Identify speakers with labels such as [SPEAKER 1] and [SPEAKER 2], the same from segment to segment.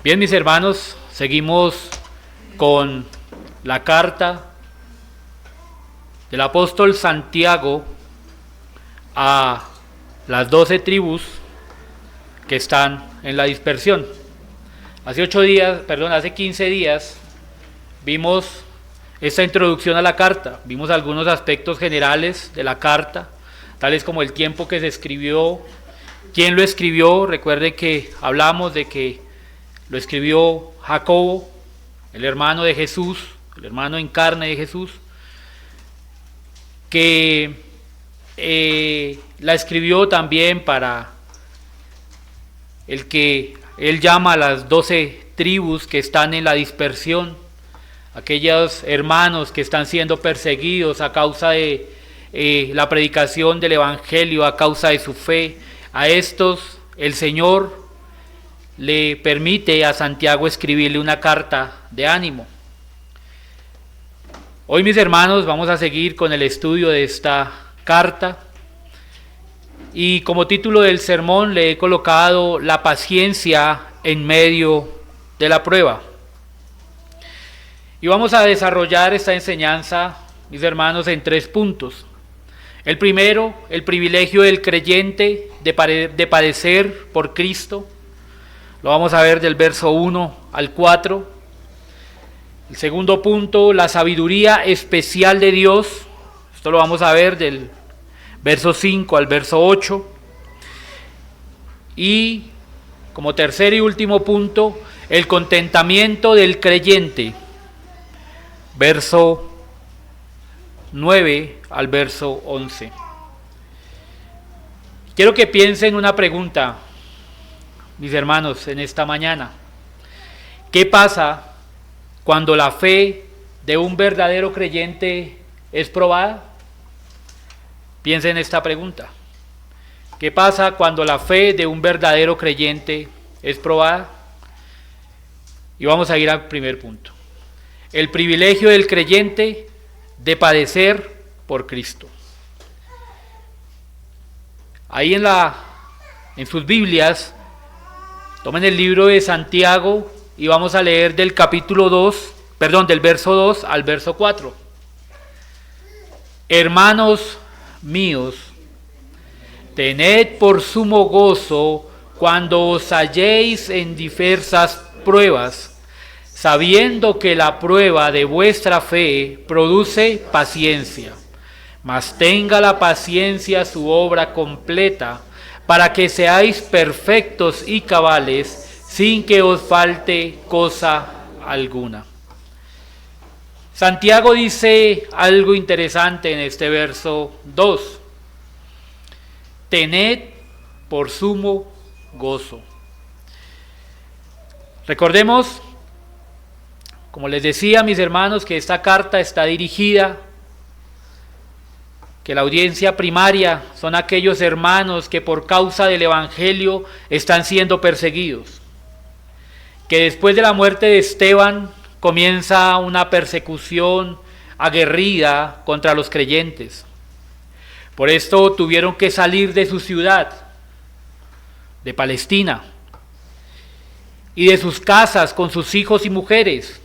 [SPEAKER 1] Bien, mis hermanos, seguimos con la carta del apóstol Santiago a las 12 tribus que están en la dispersión. Hace 15 días vimos esta introducción a la carta, vimos algunos aspectos generales de la carta, tales como el tiempo que se escribió, quién lo escribió. Recuerde que hablamos de que lo escribió Jacobo, el hermano de Jesús, el hermano en carne de Jesús, que la escribió también para el que él llama a las 12 tribus que están en la dispersión, aquellos hermanos que están siendo perseguidos a causa de la predicación del evangelio, a causa de su fe. A estos el Señor le permite a Santiago escribirle una carta de ánimo. Hoy, mis hermanos, vamos a seguir con el estudio de esta carta, y como título del sermón le he colocado la paciencia en medio de la prueba. Y vamos a desarrollar esta enseñanza, mis hermanos, en 3 puntos. El primero, el privilegio del creyente de padecer por Cristo. Lo vamos a ver del verso 1 al 4. El segundo punto, la sabiduría especial de Dios. Esto lo vamos a ver del verso 5 al verso 8. Y como tercer y último punto, el contentamiento del creyente. Verso 9 al verso 11. Quiero que piensen una pregunta, mis hermanos, en esta mañana. ¿Qué pasa cuando la fe de un verdadero creyente es probada? Piensen en esta pregunta. ¿Qué pasa cuando la fe de un verdadero creyente es probada? Y vamos a ir al primer punto. El privilegio del creyente de padecer por Cristo. Ahí en sus Biblias, tomen el libro de Santiago y vamos a leer del del verso 2 al verso 4. Hermanos míos, tened por sumo gozo cuando os halléis en diversas pruebas, sabiendo que la prueba de vuestra fe produce paciencia. Mas tenga la paciencia su obra completa, para que seáis perfectos y cabales, sin que os falte cosa alguna. Santiago dice algo interesante en este verso 2. Tened por sumo gozo. Recordemos, como les decía, mis hermanos, que esta carta está dirigida, que la audiencia primaria son aquellos hermanos que por causa del evangelio están siendo perseguidos, que después de la muerte de Esteban comienza una persecución aguerrida contra los creyentes. Por esto tuvieron que salir de su ciudad, de Palestina, y de sus casas con sus hijos y mujeres,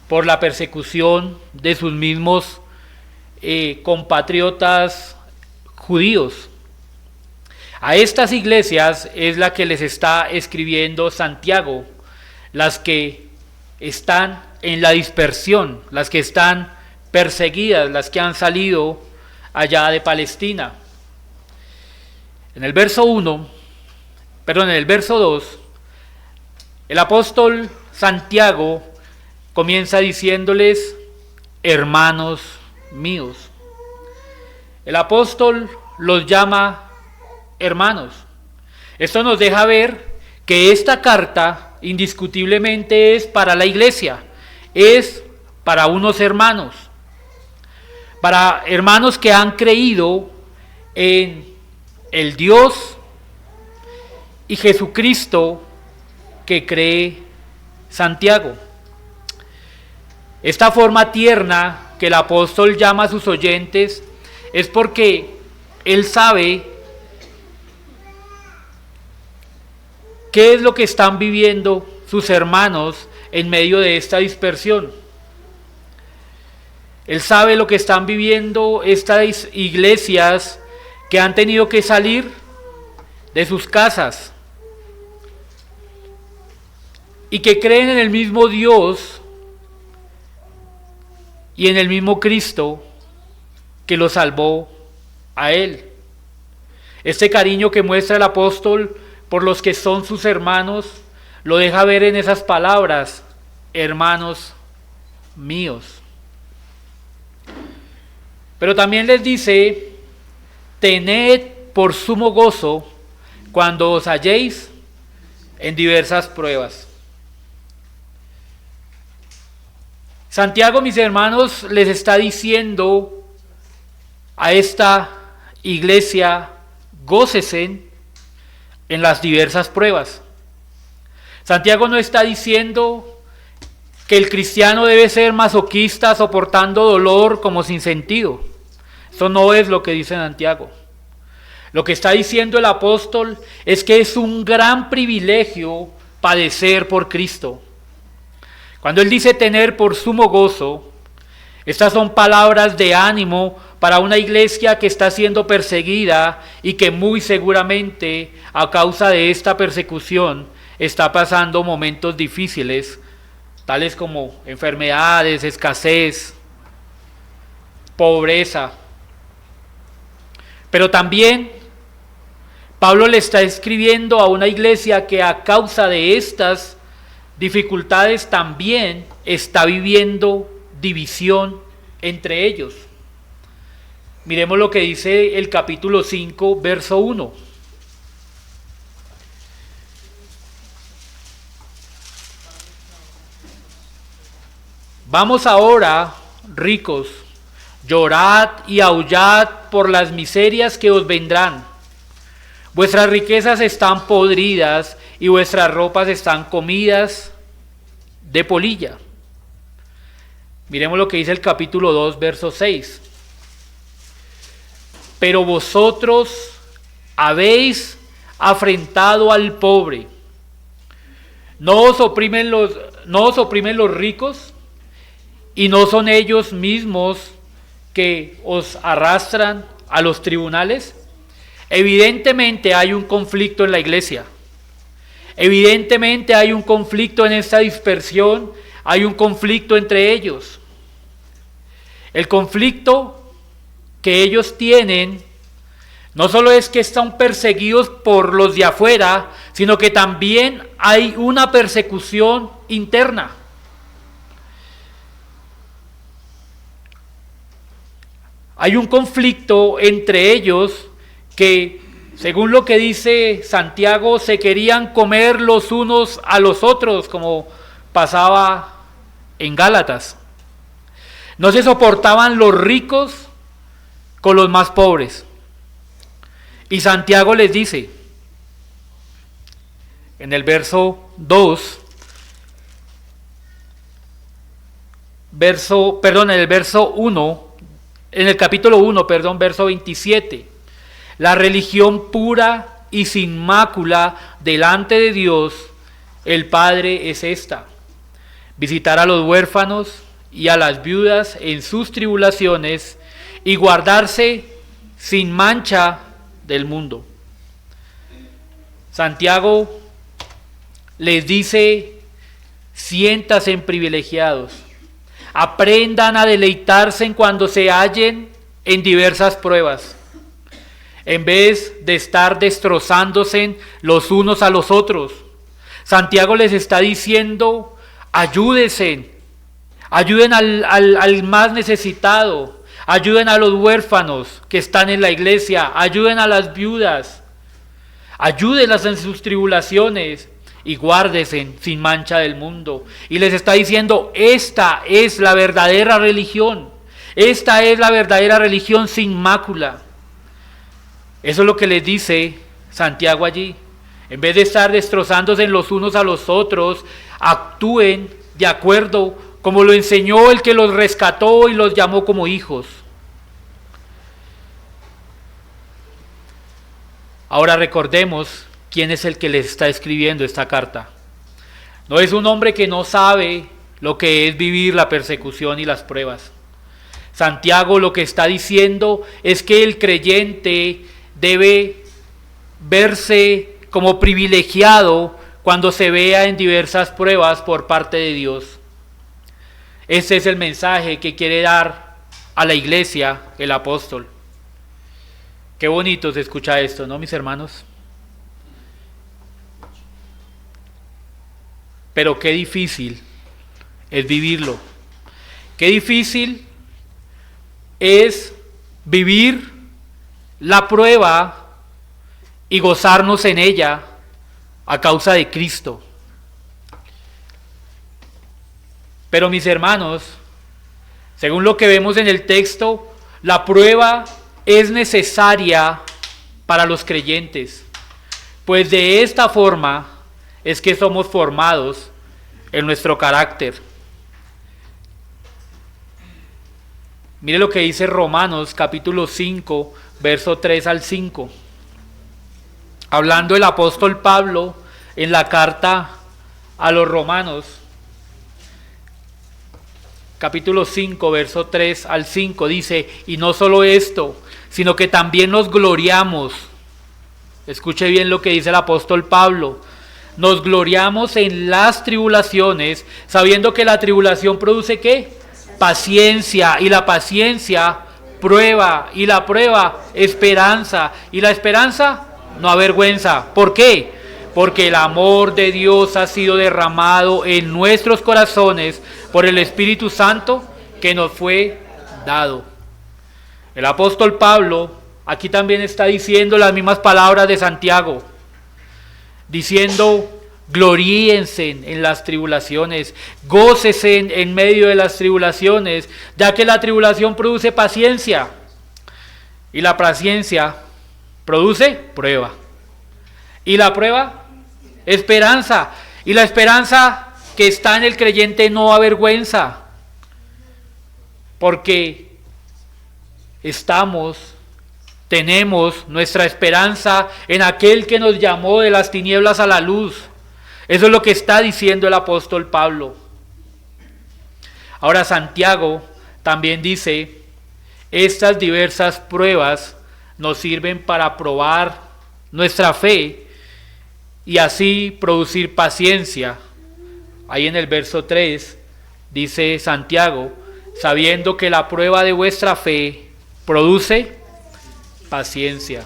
[SPEAKER 1] por la persecución de sus mismos compatriotas judíos. A estas iglesias es la que les está escribiendo Santiago, las que están en la dispersión, las que están perseguidas, las que han salido allá de Palestina. En el verso 2, el apóstol Santiago comienza diciéndoles, hermanos míos. El apóstol los llama hermanos. Esto nos deja ver que esta carta indiscutiblemente es para la iglesia, es para unos hermanos, para hermanos que han creído en el Dios y Jesucristo que cree Santiago. Esta forma tierna que el apóstol llama a sus oyentes es porque él sabe qué es lo que están viviendo sus hermanos en medio de esta dispersión. Él sabe lo que están viviendo estas iglesias que han tenido que salir de sus casas y que creen en el mismo Dios y en el mismo Cristo que lo salvó a él. Este cariño que muestra el apóstol por los que son sus hermanos lo deja ver en esas palabras: hermanos míos. Pero también les dice: tened por sumo gozo cuando os halléis en diversas pruebas. Santiago, mis hermanos, les está diciendo a esta iglesia: gócesen en las diversas pruebas. Santiago no está diciendo que el cristiano debe ser masoquista soportando dolor como sin sentido. Eso no es lo que dice Santiago. Lo que está diciendo el apóstol es que es un gran privilegio padecer por Cristo. Cuando él dice tener por sumo gozo, estas son palabras de ánimo para una iglesia que está siendo perseguida y que muy seguramente a causa de esta persecución está pasando momentos difíciles, tales como enfermedades, escasez, pobreza. Pero también Pablo le está escribiendo a una iglesia que a causa de estas dificultades también está viviendo división entre ellos. Miremos lo que dice el capítulo 5, verso 1. Vamos ahora, ricos, llorad y aullad por las miserias que os vendrán. Vuestras riquezas están podridas y vuestras ropas están comidas de polilla. Miremos lo que dice el capítulo 2, verso 6. Pero vosotros habéis afrentado al pobre. ¿No os oprimen los ricos? ¿Y no son ellos mismos que os arrastran a los tribunales? Evidentemente hay un conflicto en la iglesia. Evidentemente hay un conflicto en esta dispersión. Hay un conflicto entre ellos. El conflicto que ellos tienen no solo es que están perseguidos por los de afuera, sino que también hay una persecución interna. Hay un conflicto entre ellos que, según lo que dice Santiago, se querían comer los unos a los otros, como pasaba en Gálatas. No se soportaban los ricos con los más pobres. Y Santiago les dice, en el verso 2, en el verso 1, en el capítulo 1, verso 27, la religión pura y sin mácula delante de Dios, el Padre, es esta: visitar a los huérfanos y a las viudas en sus tribulaciones y guardarse sin mancha del mundo. Santiago les dice: siéntanse privilegiados, aprendan a deleitarse en cuando se hallen en diversas pruebas, en vez de estar destrozándose los unos a los otros. Santiago les está diciendo: ayúdense, ayuden al más necesitado, ayuden a los huérfanos que están en la iglesia, ayuden a las viudas, ayúdenlas en sus tribulaciones y guárdese sin mancha del mundo. Y les está diciendo: esta es la verdadera religión, esta es la verdadera religión sin mácula. Eso es lo que les dice Santiago allí. En vez de estar destrozándose los unos a los otros, actúen de acuerdo como lo enseñó el que los rescató y los llamó como hijos. Ahora recordemos quién es el que les está escribiendo esta carta. No es un hombre que no sabe lo que es vivir la persecución y las pruebas. Santiago lo que está diciendo es que el creyente debe verse como privilegiado cuando se vea en diversas pruebas por parte de Dios. Ese es el mensaje que quiere dar a la iglesia el apóstol. Qué bonito se escucha esto, ¿no, mis hermanos? Pero qué difícil es vivirlo. Qué difícil es vivir la prueba y gozarnos en ella a causa de Cristo. Pero mis hermanos, según lo que vemos en el texto, la prueba es necesaria para los creyentes, pues de esta forma es que somos formados en nuestro carácter. Mire lo que dice Romanos capítulo 5, verso 3 al 5. Hablando el apóstol Pablo en la carta a los Romanos, capítulo 5, verso 3 al 5, dice: y no solo esto, sino que también nos gloriamos. Escuche bien lo que dice el apóstol Pablo. Nos gloriamos en las tribulaciones, sabiendo que la tribulación produce ¿qué? Paciencia, y la paciencia prueba, y la prueba esperanza, y la esperanza no avergüenza. ¿Por qué? Porque el amor de Dios ha sido derramado en nuestros corazones por el Espíritu Santo que nos fue dado. El apóstol Pablo aquí también está diciendo las mismas palabras de Santiago, diciendo: gloríense en las tribulaciones, gócese en medio de las tribulaciones, ya que la tribulación produce paciencia, y la paciencia produce prueba, y la prueba esperanza, y la esperanza que está en el creyente no avergüenza, porque tenemos nuestra esperanza en aquel que nos llamó de las tinieblas a la luz. Eso es lo que está diciendo el apóstol Pablo. Ahora Santiago también dice: estas diversas pruebas nos sirven para probar nuestra fe y así producir paciencia. Ahí en el verso 3 dice Santiago: sabiendo que la prueba de vuestra fe produce paciencia.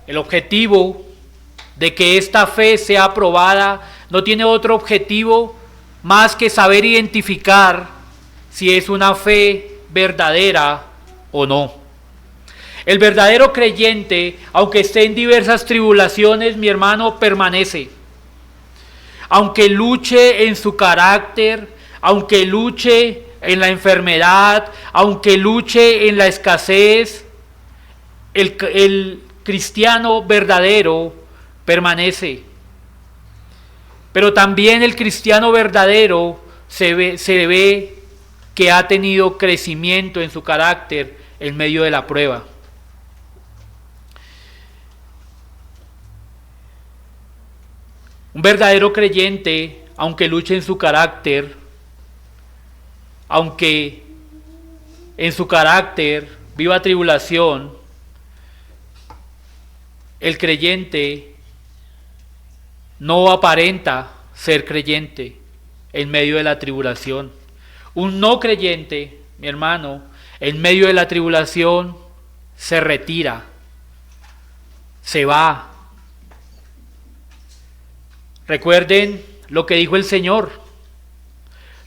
[SPEAKER 1] El objetivo de que esta fe sea aprobada no tiene otro objetivo más que saber identificar si es una fe verdadera o no. El verdadero creyente, aunque esté en diversas tribulaciones, mi hermano, permanece. Aunque luche en su carácter, aunque luche en la enfermedad, aunque luche en la escasez, el cristiano verdadero permanece. Pero también el cristiano verdadero se ve que ha tenido crecimiento en su carácter en medio de la prueba. Un verdadero creyente, aunque luche en su carácter, aunque en su carácter viva tribulación, el creyente no aparenta ser creyente en medio de la tribulación. Un no creyente, mi hermano, en medio de la tribulación se retira, se va. Recuerden lo que dijo el Señor: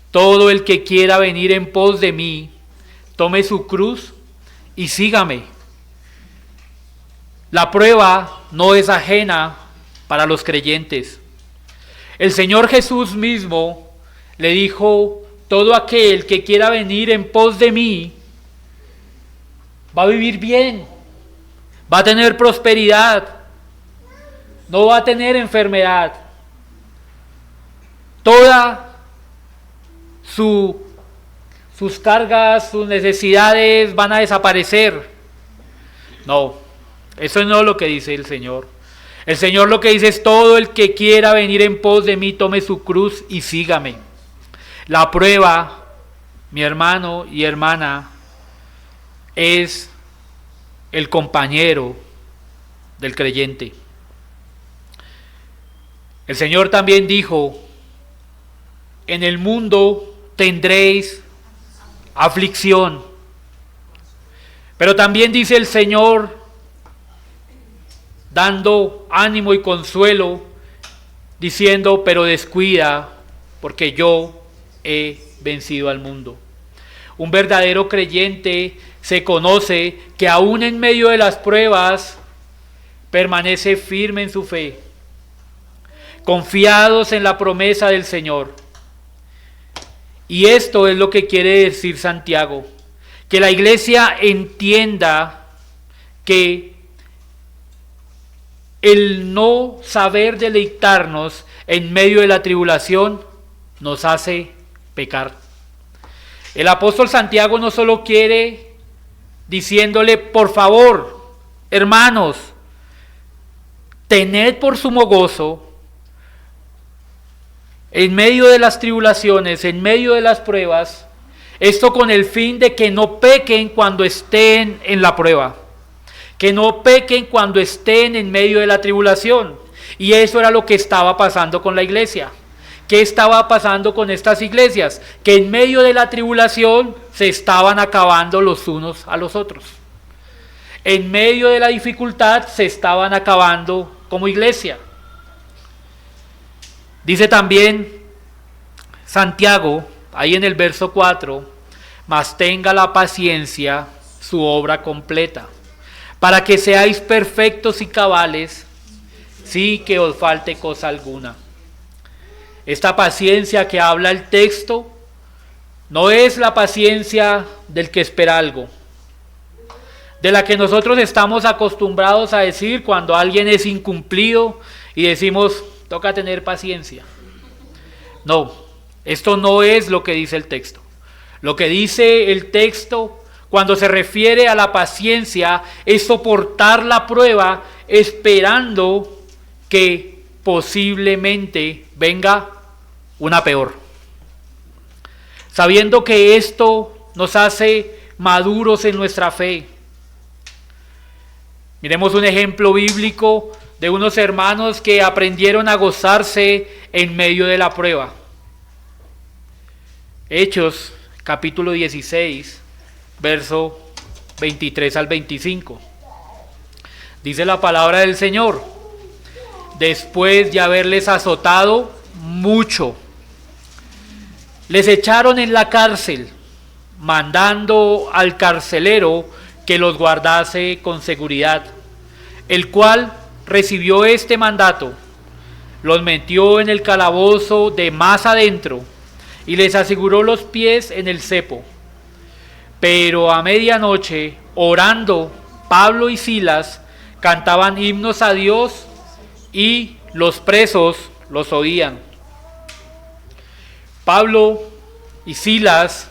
[SPEAKER 1] todo el que quiera venir en pos de mí, tome su cruz y sígame. La prueba no es ajena para los creyentes. El Señor Jesús mismo le dijo: todo aquel que quiera venir en pos de mí va a vivir bien, va a tener prosperidad, no va a tener enfermedad. Toda sus cargas, sus necesidades van a desaparecer. No, eso no es lo que dice el Señor. El Señor lo que dice es: todo el que quiera venir en pos de mí, tome su cruz y sígame. La prueba, mi hermano y hermana, es el compañero del creyente. El Señor también dijo: en el mundo tendréis aflicción. Pero también dice el Señor, dando ánimo y consuelo, diciendo: pero descuida, porque yo he vencido al mundo. Un verdadero creyente se conoce que aún en medio de las pruebas permanece firme en su fe, confiados en la promesa del Señor. Y esto es lo que quiere decir Santiago, que la iglesia entienda que el no saber deleitarnos en medio de la tribulación nos hace pecar. El apóstol Santiago no solo quiere diciéndole: por favor, hermanos, tened por sumo gozo en medio de las tribulaciones, en medio de las pruebas, esto con el fin de que no pequen cuando estén en la prueba, que no pequen cuando estén en medio de la tribulación. Y eso era lo que estaba pasando con la iglesia. ¿Qué estaba pasando con estas iglesias? Que en medio de la tribulación se estaban acabando los unos a los otros. En medio de la dificultad se estaban acabando como iglesia. Dice también Santiago, ahí en el verso 4, mas tenga la paciencia su obra completa, para que seáis perfectos y cabales, sin que os falte cosa alguna. Esta paciencia que habla el texto no es la paciencia del que espera algo, de la que nosotros estamos acostumbrados a decir cuando alguien es incumplido y decimos: toca tener paciencia. No, esto no es lo que dice el texto. Lo que dice el texto cuando se refiere a la paciencia es soportar la prueba esperando que posiblemente venga una peor. Sabiendo que esto nos hace maduros en nuestra fe. Miremos un ejemplo bíblico de unos hermanos que aprendieron a gozarse en medio de la prueba. Hechos, capítulo 16, verso 23 al 25. Dice la palabra del Señor: después de haberles azotado mucho, les echaron en la cárcel, mandando al carcelero que los guardase con seguridad, el cual recibió este mandato, los metió en el calabozo de más adentro y les aseguró los pies en el cepo. Pero a medianoche, orando, Pablo y Silas cantaban himnos a Dios y los presos los oían. Pablo y Silas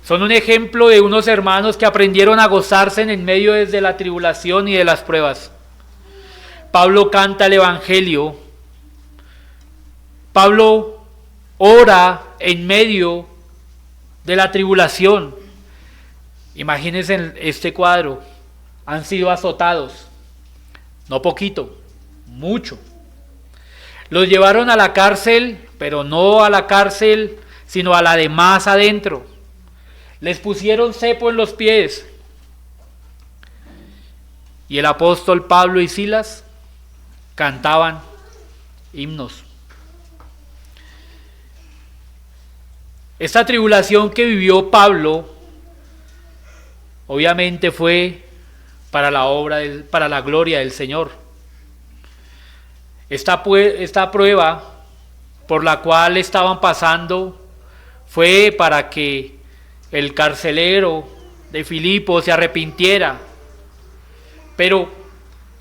[SPEAKER 1] son un ejemplo de unos hermanos que aprendieron a gozarse en medio de la tribulación y de las pruebas. Pablo canta el Evangelio. Pablo ora en medio de la tribulación. Imagínense este cuadro. Han sido azotados. No poquito, mucho. Los llevaron a la cárcel, pero no a la cárcel, sino a la de más adentro. Les pusieron cepo en los pies. Y el apóstol Pablo y Silas cantaban himnos. Esta tribulación que vivió Pablo, obviamente fue para la gloria del Señor. Esta prueba por la cual estaban pasando fue para que el carcelero de Filipo se arrepintiera. Pero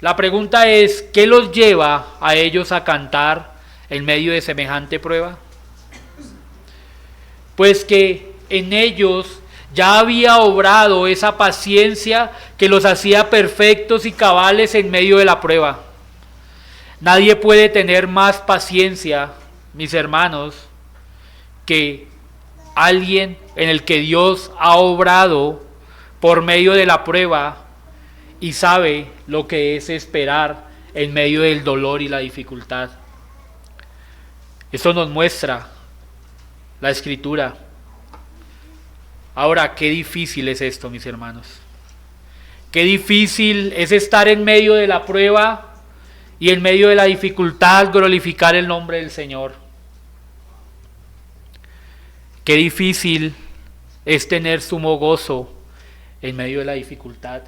[SPEAKER 1] la pregunta es: ¿qué los lleva a ellos a cantar en medio de semejante prueba? Pues que en ellos ya había obrado esa paciencia que los hacía perfectos y cabales en medio de la prueba. Nadie puede tener más paciencia, mis hermanos, que alguien en el que Dios ha obrado por medio de la prueba y sabe lo que es esperar en medio del dolor y la dificultad. Esto nos muestra la Escritura. Ahora, qué difícil es esto, mis hermanos. Qué difícil es estar en medio de la prueba y en medio de la dificultad glorificar el nombre del Señor. Qué difícil es tener sumo gozo en medio de la dificultad.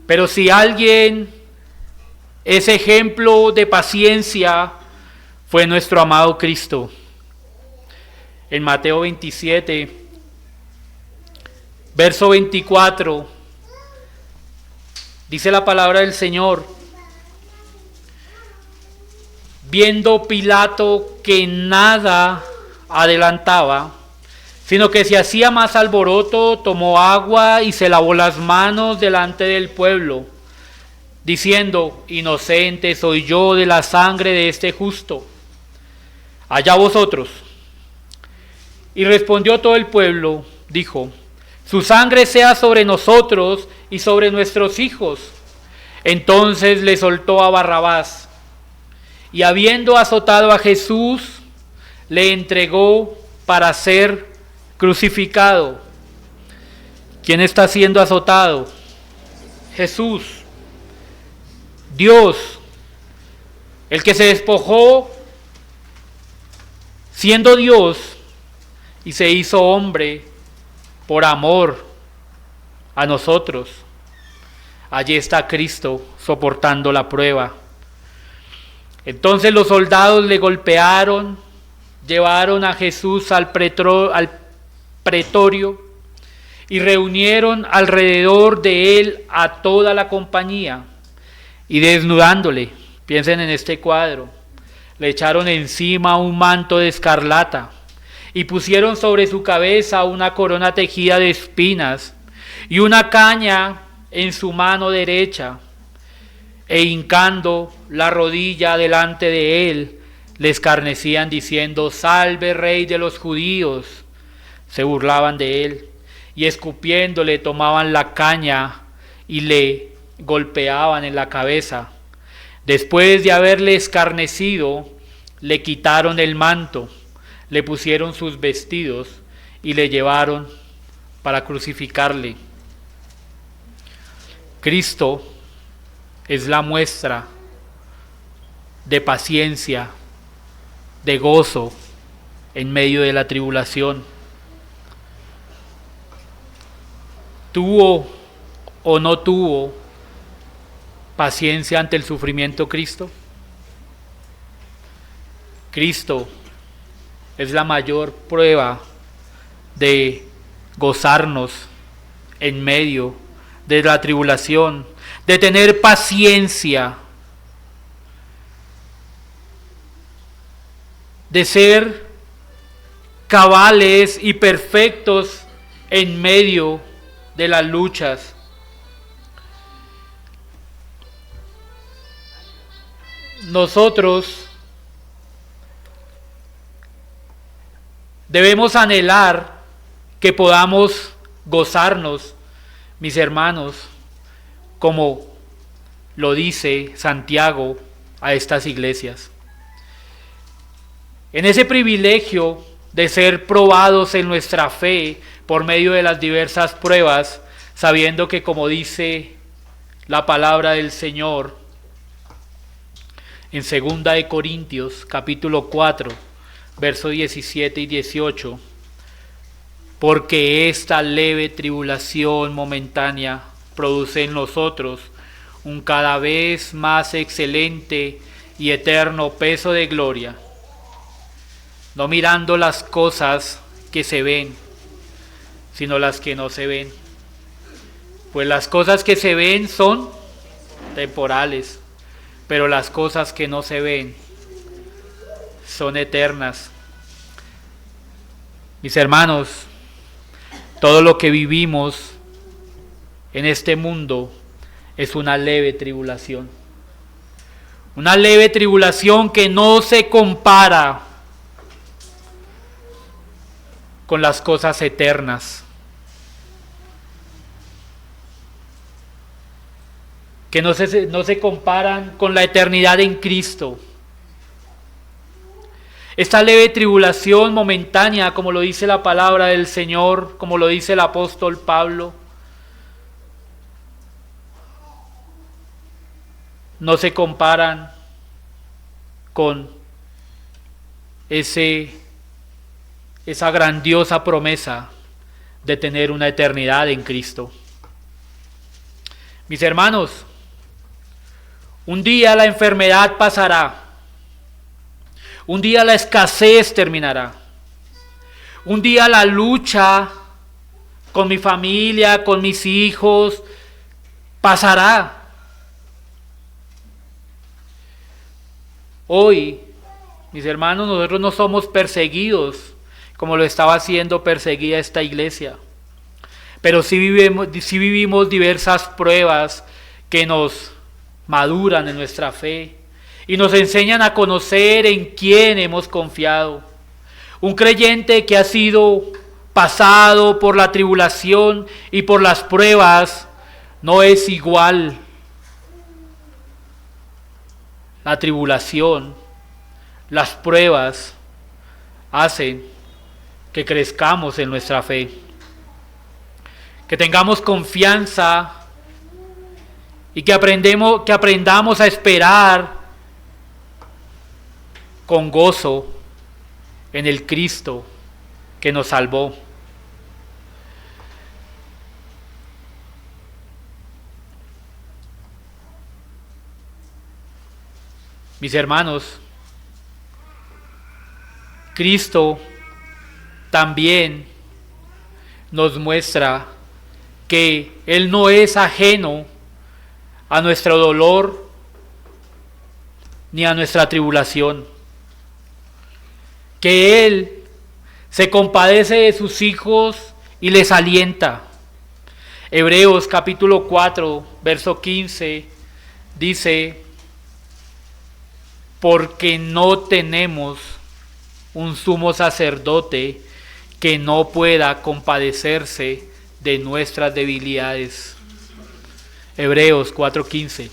[SPEAKER 1] Pero si alguien es ejemplo de paciencia, fue nuestro amado Cristo. En Mateo 27, verso 24, dice la palabra del Señor: viendo Pilato que nada adelantaba, sino que se hacía más alboroto, tomó agua y se lavó las manos delante del pueblo, diciendo: inocente soy yo de la sangre de este justo, allá vosotros. Y respondió todo el pueblo, dijo: su sangre sea sobre nosotros y sobre nuestros hijos. Entonces le soltó a Barrabás, y habiendo azotado a Jesús, le entregó para ser crucificado. ¿Quién está siendo azotado? Jesús, Dios, el que se despojó siendo Dios y se hizo hombre por amor a nosotros. Allí está Cristo soportando la prueba. Entonces los soldados le golpearon, llevaron a Jesús al pretorio y reunieron alrededor de él a toda la compañía, y desnudándole, piensen en este cuadro, le echaron encima un manto de escarlata y pusieron sobre su cabeza una corona tejida de espinas y una caña en su mano derecha, e hincando la rodilla delante de él, le escarnecían diciendo: salve, Rey de los judíos. Se burlaban de él y escupiéndole tomaban la caña y le golpeaban en la cabeza. Después de haberle escarnecido, le quitaron el manto, le pusieron sus vestidos y le llevaron para crucificarle. Cristo es la muestra de paciencia, de gozo en medio de la tribulación. ¿Tuvo o no tuvo paciencia ante el sufrimiento Cristo? Cristo es la mayor prueba de gozarnos en medio de la tribulación, de tener paciencia, de ser cabales y perfectos en medio de las luchas. Nosotros debemos anhelar que podamos gozarnos, mis hermanos, como lo dice Santiago a estas iglesias. En ese privilegio de ser probados en nuestra fe por medio de las diversas pruebas, sabiendo que, como dice la palabra del Señor en 2 de Corintios capítulo 4, versos 17 y 18, porque esta leve tribulación momentánea produce en nosotros un cada vez más excelente y eterno peso de gloria, no mirando las cosas que se ven, sino las que no se ven. Pues las cosas que se ven son temporales, pero las cosas que no se ven son eternas. Mis hermanos, todo lo que vivimos en este mundo es una leve tribulación. Una leve tribulación que no se compara con las cosas eternas. Que no se comparan con la eternidad en Cristo. Esta leve tribulación momentánea, como lo dice la palabra del Señor, como lo dice el apóstol Pablo, no se comparan con esa grandiosa promesa de tener una eternidad en Cristo. Mis hermanos, un día la enfermedad pasará, un día la escasez terminará, un día la lucha con mi familia, con mis hijos, pasará. Hoy, mis hermanos, nosotros no somos perseguidos como lo estaba siendo perseguida esta iglesia, pero sí vivimos diversas pruebas que nos maduran en nuestra fe y nos enseñan a conocer en quién hemos confiado. Un creyente que ha sido pasado por la tribulación y por las pruebas no es igual. La tribulación, las pruebas hacen que crezcamos en nuestra fe, que tengamos confianza y que aprendamos a esperar con gozo en el Cristo que nos salvó. Mis hermanos, Cristo también nos muestra que Él no es ajeno a nuestro dolor ni a nuestra tribulación, que Él se compadece de sus hijos y les alienta. Hebreos capítulo 4, verso 15 dice: porque no tenemos un sumo sacerdote que no pueda compadecerse de nuestras debilidades. Hebreos 4:15.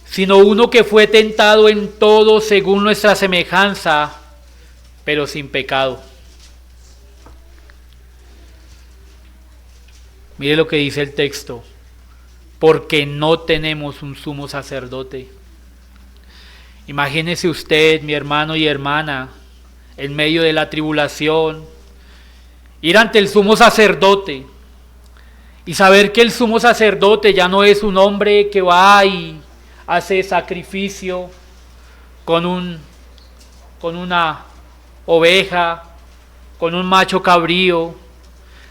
[SPEAKER 1] Sino uno que fue tentado en todo según nuestra semejanza, pero sin pecado. Mire lo que dice el texto: porque no tenemos un sumo sacerdote. Imagínese usted, mi hermano y hermana, en medio de la tribulación, ir ante el sumo sacerdote y saber que el sumo sacerdote ya no es un hombre que va y hace sacrificio con una oveja, con un macho cabrío,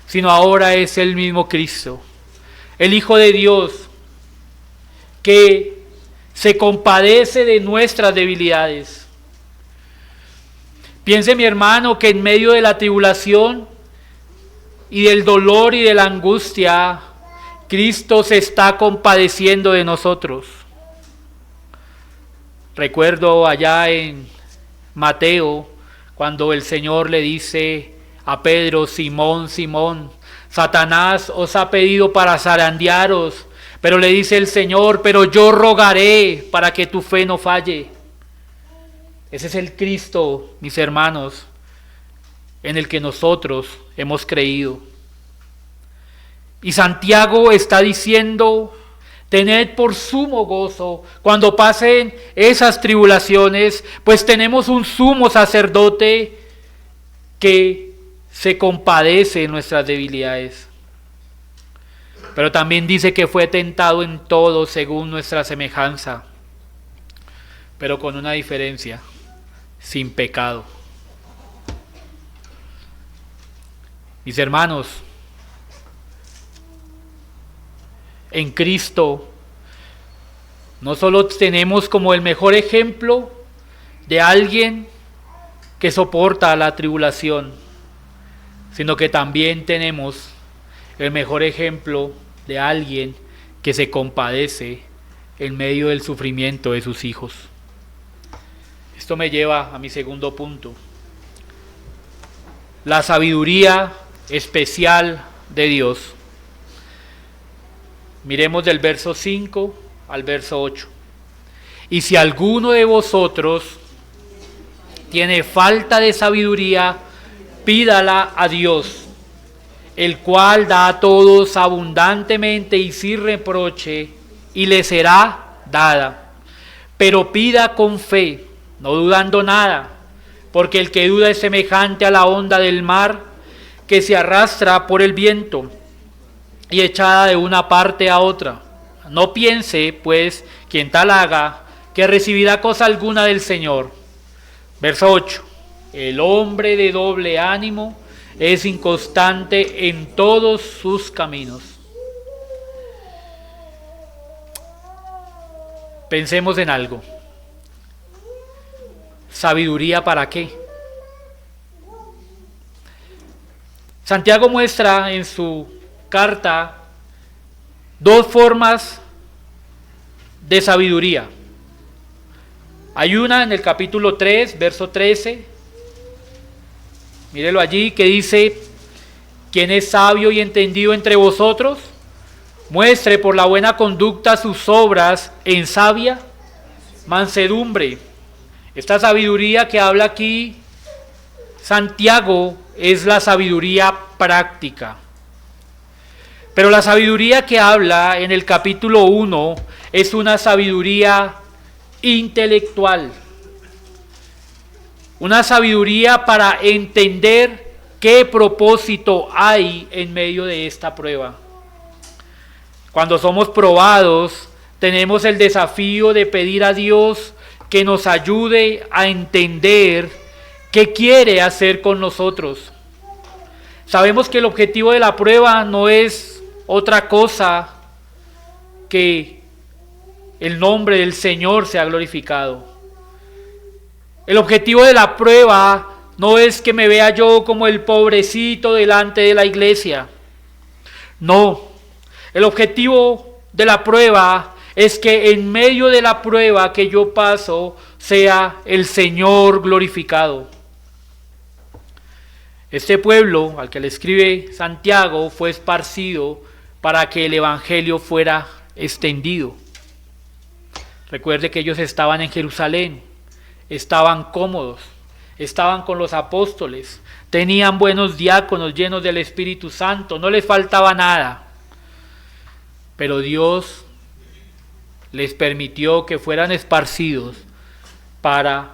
[SPEAKER 1] sino ahora es el mismo Cristo, el Hijo de Dios, que se compadece de nuestras debilidades. Piense, mi hermano, que en medio de la tribulación y del dolor y de la angustia, Cristo se está compadeciendo de nosotros. Recuerdo allá en Mateo, cuando el Señor le dice a Pedro: Simón, Simón, Satanás os ha pedido para zarandearos, pero le dice el Señor: pero yo rogaré para que tu fe no falle. Ese es el Cristo, mis hermanos, en el que nosotros hemos creído. Y Santiago está diciendo: tened por sumo gozo cuando pasen esas tribulaciones, pues tenemos un sumo sacerdote que se compadece de nuestras debilidades. Pero también dice que fue tentado en todo según nuestra semejanza, pero con una diferencia: sin pecado. Mis hermanos, en Cristo no solo tenemos como el mejor ejemplo de alguien que soporta la tribulación, sino que también tenemos el mejor ejemplo de alguien que se compadece en medio del sufrimiento de sus hijos. Esto me lleva a mi segundo punto. La sabiduría especial de Dios. Miremos del verso 5 al verso 8. Y si alguno de vosotros tiene falta de sabiduría, pídala a Dios, el cual da a todos abundantemente y sin reproche, y le será dada. Pero pida con fe, no dudando nada, porque el que duda es semejante a la onda del mar, que se arrastra por el viento y echada de una parte a otra. No piense, pues, quien tal haga, que recibirá cosa alguna del Señor. Verso 8. El hombre de doble ánimo es inconstante en todos sus caminos. Pensemos en algo. ¿Sabiduría para qué? Santiago muestra en su carta dos formas de sabiduría. Hay una en el capítulo 3, verso 13. Mírelo allí, que dice: ¿quién es sabio y entendido entre vosotros? Muestre por la buena conducta sus obras en sabia mansedumbre. Esta sabiduría que habla aquí Santiago es la sabiduría práctica. Pero la sabiduría que habla en el capítulo 1 es una sabiduría intelectual. Una sabiduría para entender qué propósito hay en medio de esta prueba. Cuando somos probados, tenemos el desafío de pedir a Dios que nos ayude a entender qué quiere hacer con nosotros. Sabemos que el objetivo de la prueba no es otra cosa que el nombre del Señor sea glorificado. El objetivo de la prueba no es que me vea yo como el pobrecito delante de la iglesia. No, el objetivo de la prueba es que en medio de la prueba que yo paso sea el Señor glorificado. Este pueblo al que le escribe Santiago fue esparcido para que el evangelio fuera extendido. Recuerde que ellos estaban en Jerusalén, estaban cómodos, estaban con los apóstoles, tenían buenos diáconos llenos del Espíritu Santo, no les faltaba nada. Pero Dios les permitió que fueran esparcidos para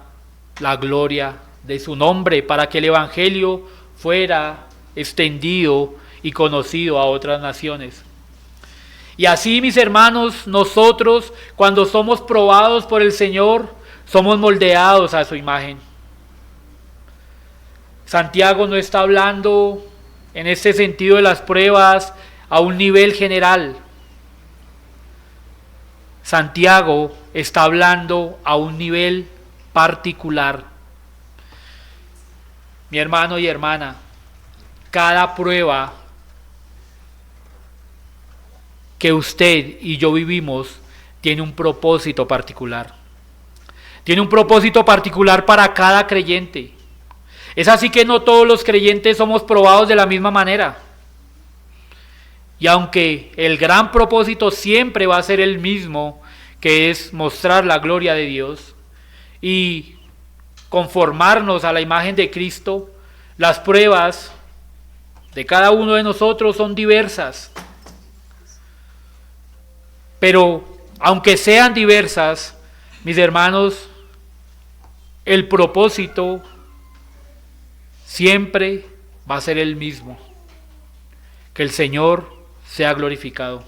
[SPEAKER 1] la gloria de su nombre, para que el evangelio fuera extendido y conocido a otras naciones. Y así, mis hermanos, nosotros cuando somos probados por el Señor, somos moldeados a su imagen. Santiago no está hablando en este sentido de las pruebas a un nivel general. Santiago está hablando a un nivel particular. Mi hermano y hermana, cada prueba que usted y yo vivimos tiene un propósito particular. Tiene un propósito particular para cada creyente. Es así que no todos los creyentes somos probados de la misma manera. Y aunque el gran propósito siempre va a ser el mismo, que es mostrar la gloria de Dios y conformarnos a la imagen de Cristo, las pruebas de cada uno de nosotros son diversas. Pero aunque sean diversas, mis hermanos, el propósito siempre va a ser el mismo: que el Señor sea glorificado.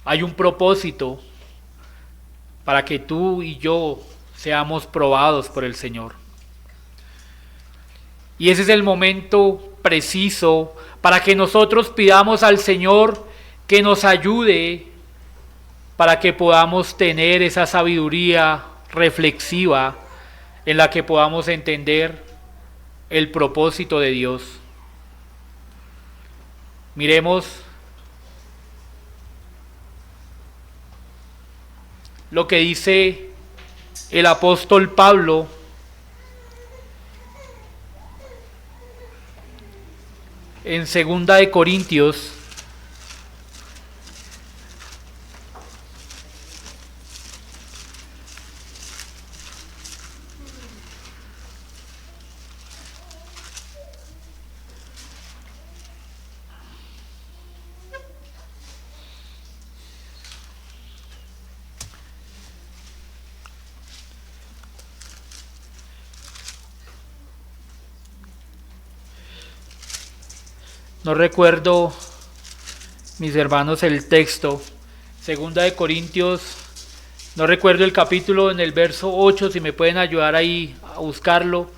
[SPEAKER 1] Hay un propósito para que tú y yo seamos probados por el Señor. Y ese es el momento preciso para que nosotros pidamos al Señor que nos ayude para que podamos tener esa sabiduría reflexiva en la que podamos entender el propósito de Dios. Miremos lo que dice el apóstol Pablo en 2 Corintios. No recuerdo, mis hermanos, el texto. 2 Corintios, no recuerdo el capítulo, en el verso 8, si me pueden ayudar ahí a buscarlo.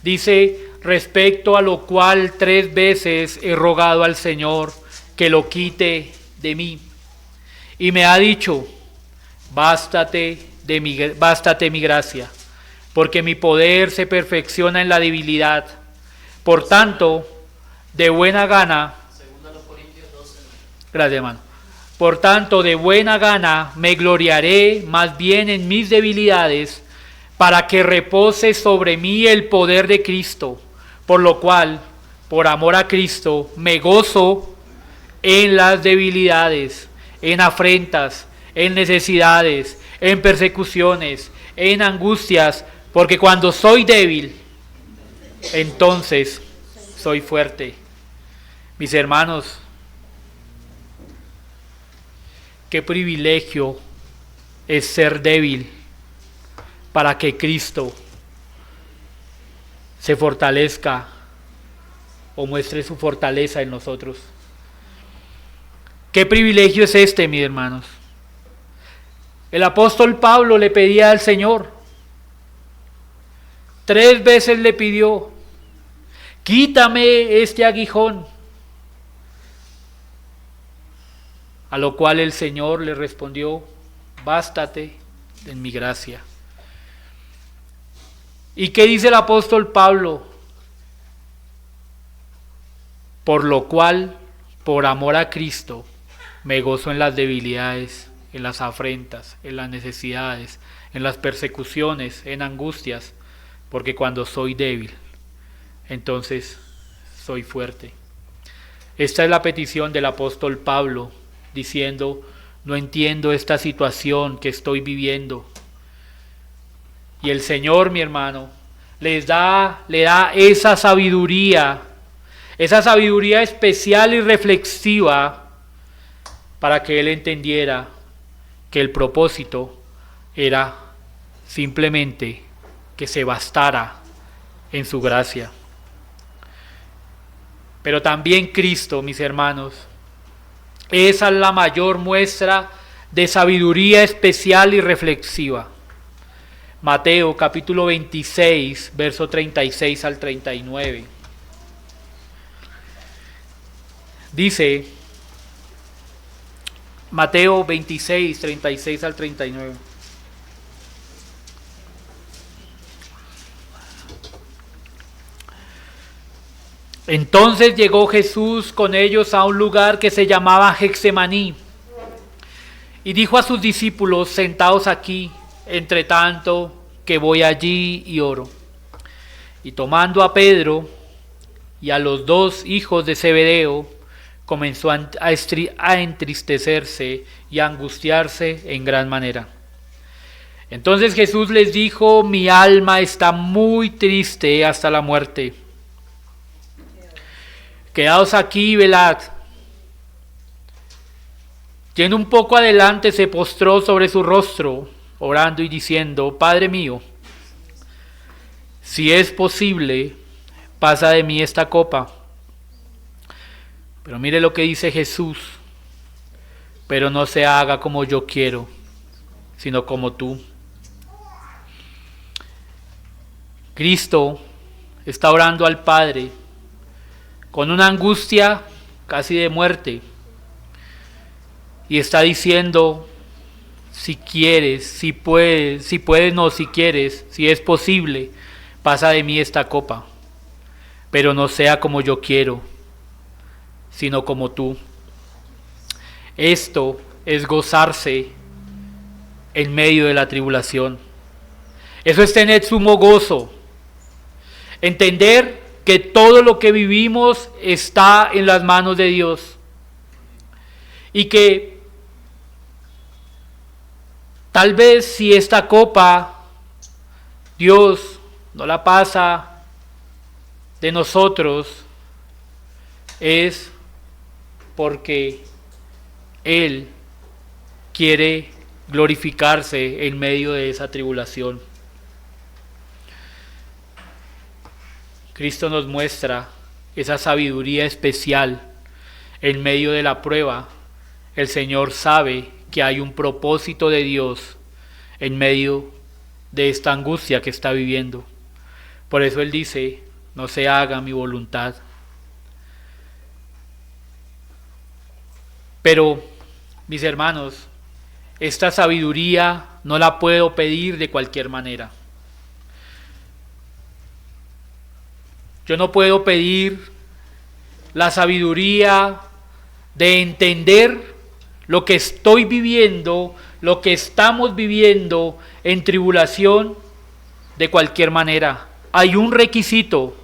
[SPEAKER 1] Dice: respecto a lo cual 3 veces he rogado al Señor que lo quite de mí. Y me ha dicho: bástate mi gracia, porque mi poder se perfecciona en la debilidad. Por tanto, de buena gana, gracias, hermano. Por tanto, de buena gana me gloriaré más bien en mis debilidades, para que repose sobre mí el poder de Cristo. Por lo cual, por amor a Cristo, me gozo en las debilidades, en afrentas, en necesidades, en persecuciones, en angustias, porque cuando soy débil, entonces soy fuerte. Mis hermanos, qué privilegio es ser débil para que Cristo se fortalezca o muestre su fortaleza en nosotros. Qué privilegio es este, mis hermanos. El apóstol Pablo le pedía al Señor, 3 veces le pidió: quítame este aguijón. A lo cual el Señor le respondió: bástate en mi gracia. ¿Y qué dice el apóstol Pablo? Por lo cual, por amor a Cristo, me gozo en las debilidades, en las afrentas, en las necesidades, en las persecuciones, en angustias, porque cuando soy débil, entonces soy fuerte. Esta es la petición del apóstol Pablo, diciendo: no entiendo esta situación que estoy viviendo. Y el Señor, mi hermano, le da esa sabiduría especial y reflexiva, para que él entendiera que el propósito era simplemente que se bastara en su gracia. Pero también Cristo, mis hermanos, esa es la mayor muestra de sabiduría especial y reflexiva. Mateo capítulo 26, verso 36 al 39. Dice, Mateo 26, 36 al 39. Entonces llegó Jesús con ellos a un lugar que se llamaba Getsemaní, y dijo a sus discípulos: sentaos aquí, entre tanto que voy allí y oro. Y tomando a Pedro y a los 2 hijos de Zebedeo, comenzó a entristecerse y a angustiarse en gran manera. Entonces Jesús les dijo: mi alma está muy triste hasta la muerte. Quedaos aquí y velad. Yendo un poco adelante, se postró sobre su rostro, orando y diciendo: Padre mío, si es posible, pasa de mí esta copa. Pero mire lo que dice Jesús: pero no se haga como yo quiero, sino como tú. Cristo está orando al Padre con una angustia casi de muerte, y está diciendo: si quieres, si puedes, no, si quieres, si es posible, pasa de mí esta copa, pero no sea como yo quiero, sino como tú. Esto es gozarse en medio de la tribulación. Eso es tener sumo gozo. Entender que todo lo que vivimos está en las manos de Dios. Y que tal vez si esta copa Dios no la pasa de nosotros, es porque Él quiere glorificarse en medio de esa tribulación. Cristo nos muestra esa sabiduría especial en medio de la prueba. El Señor sabe que hay un propósito de Dios en medio de esta angustia que está viviendo. Por eso Él dice, no se haga mi voluntad. Pero, mis hermanos, esta sabiduría no la puedo pedir de cualquier manera. Yo no puedo pedir la sabiduría de entender lo que estoy viviendo, lo que estamos viviendo en tribulación de cualquier manera. Hay un requisito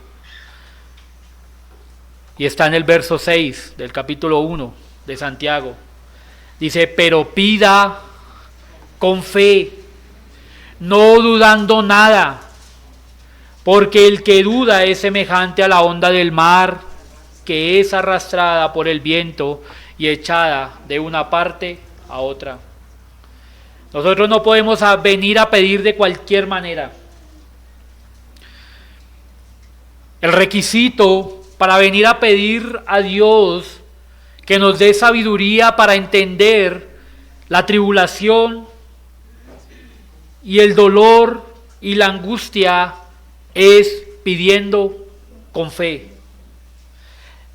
[SPEAKER 1] y está en el verso 6 del capítulo 1 de Santiago. Dice, pero pida con fe, no dudando nada, porque el que duda es semejante a la onda del mar, que es arrastrada por el viento y echada de una parte a otra. Nosotros no podemos venir a pedir de cualquier manera. El requisito para venir a pedir a Dios que nos dé sabiduría para entender la tribulación y el dolor y la angustia es pidiendo con fe.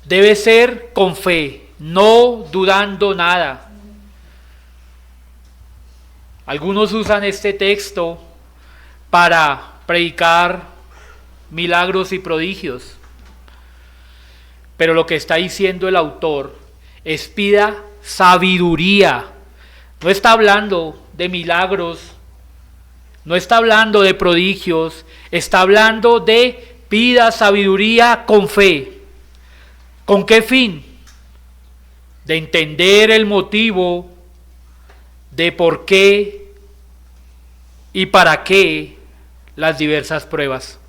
[SPEAKER 1] Debe ser con fe, no dudando nada. Algunos usan este texto para predicar milagros y prodigios. Pero lo que está diciendo el autor es pida sabiduría. No está hablando de milagros, no está hablando de prodigios, está hablando de pida sabiduría con fe. ¿Con qué fin? De entender el motivo de por qué y para qué las diversas pruebas.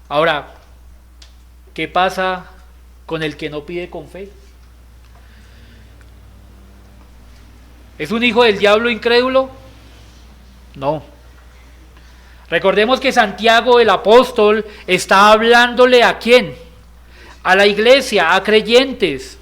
[SPEAKER 1] Ahora, ¿qué pasa con el que no pide con fe? ¿Es un hijo del diablo incrédulo? No. Recordemos que Santiago el apóstol está hablándole ¿a quién? A la iglesia, a creyentes.